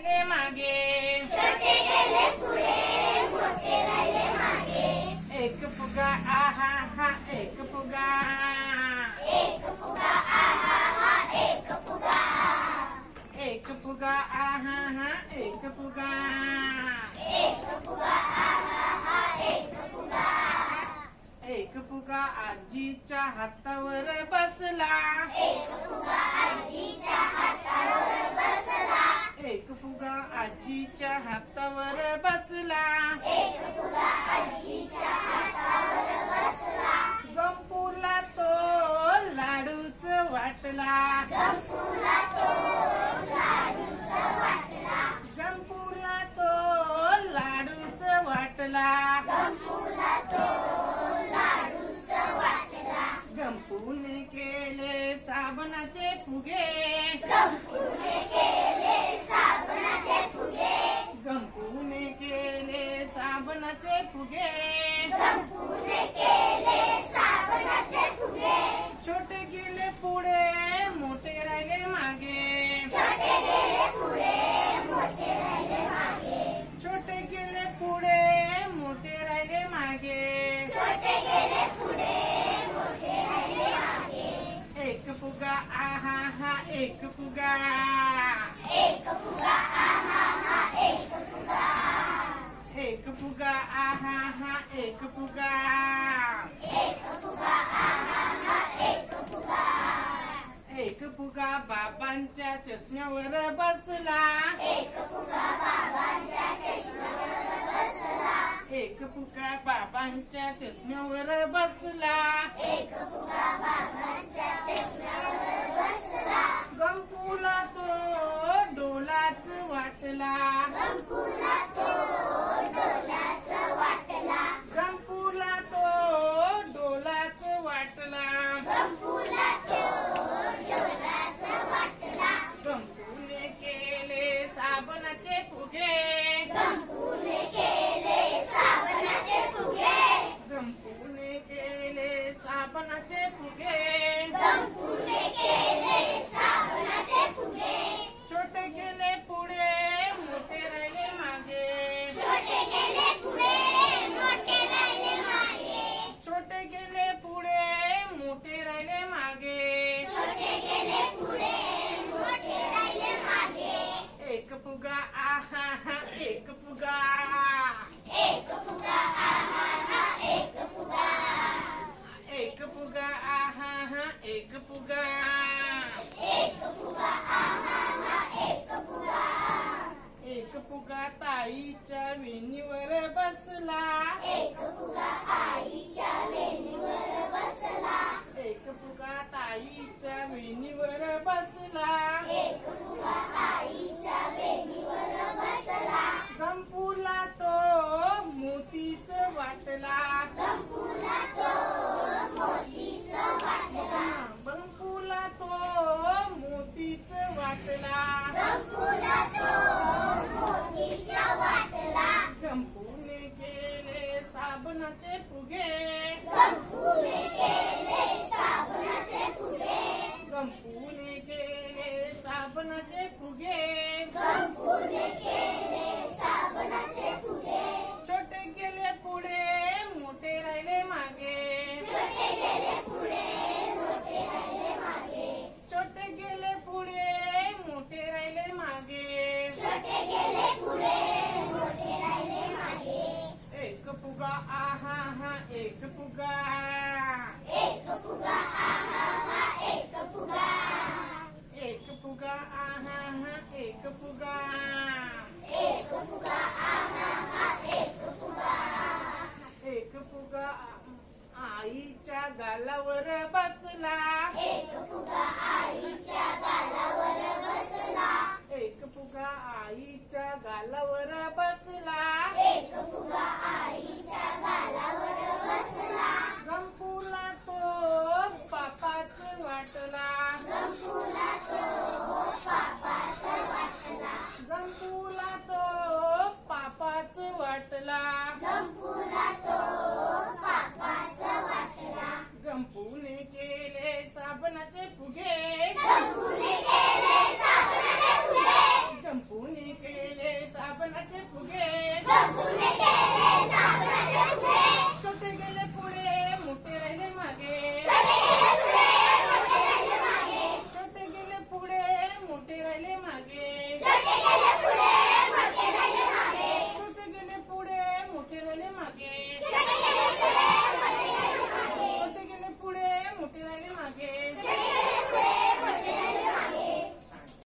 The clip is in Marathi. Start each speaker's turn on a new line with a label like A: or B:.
A: मागे एक फुगा आहा हा एक फुगा एक फुगा आहा हा एक फुगा एक फुगा आहा हा एक फुगा एक फुगा आहा हा एक फुगा एक फुगा आजीच्या हातावर बसला एक फुगा आजीच्या हातावर बसला एक फुगा आजीच्या हातावर बसला एक फुगा आजीच्या हातावर बसला गंपूला तो लाडूच वाटला गंपूला तो लाडूच वाटला गंपूला तो लाडूच वाटला गंपूला तो लाडूच वाटला गंपूने केले साबणाचे फुगे गंपूने केले साबणाचे फुगे गंपूने केले साबणाचे फुगे गंपूने केले साबणाचे फुगे छोटे गेले पुढे मोठे राहिले मागे छोटे गेले पुढे मोठे राहिले मागे छोटे गेले पुढे मोठे राहिले मागे छोटे गेले पुढे मोठे राहिले मागे एक फुगा आहा हा एक फुगा एक फुगा आहा हा एक फुगा एक फुगा आहा हा एक फुगा एक फुगा आहा हा एक फुगा एक फुगा बाबांच्या चष्म्यावर बसला एक फुगा बाबांच्या चष्म्यावर बसला एक फुगा बाबांच्या चष्म्यावर बसला एक फुगा बाबांच्या चष्म्यावर बसला गंपूला तो डोलाच वाटला गंपूला तो डोलाच वाटला गंपूला तो डोलाच वाटला गंपूला तो डोलाच वाटला गंपूने केले साबणाचे फुगे गंपूने केले साबणाचे फुगे गंपूने केले साबणाचे फुगे गंपूने केले साबणाचे फुगे छोटे गेले पुढे मोठे राहिले मागे छोटे गेले पुढे मोठे राहिले मागे छोटे गेले पुढे मोठे राहिले मागे छोटे गेले पुढे मोठे राहिले मागे एक फुगा आहा हा एक फुगा एक फुगा आहा हा एक फुगा एक फुगा आहा हा एक फुगा एक फुगा आहा हा एक फुगा एक फुगा ताईच्या वेणीवर बसला एक फुगा आईच्या वेणीवर बसला एक फुगा ताईच्या वेणीवर बसला एक फुगा आईच्या वेणीवर बसला गंपूला तो मोतीच वाटला गंपूला तो मोतीच वाटला गंपूला तो मोतीच वाटला गंपूला तो मोतीच वाटला गंपूने केले साबणाचे फुगे गंपूने केले साबणाचे फुगे गंपूने केले साबणाचे फुगे गंपूने केले साबणाचे फुगे छोटे गेले पुढे मोठे राहिले मागे छोटे गेले पुढे मोठे राहिले मागे छोटे गेले पुढे मोठे राहिले मागे छोटे गेले पुढे मोठे राहिले मागे एक फुगा आहा हा एक फुगा एक फुगा आहा हा एक फुगा एक फुगा आहा हा एक फुगा एक फुगा आहा हा एक फुगा एक फुगा आईच्या गालावर बसला एक फुगा आईच्या गालावर बसला एक फुगा आईच्या गालावर बसला एक फुगा आईच्या गालावर बसला गंपूला तो पापाच वाटला गंपूला तो पापाच वाटला लागे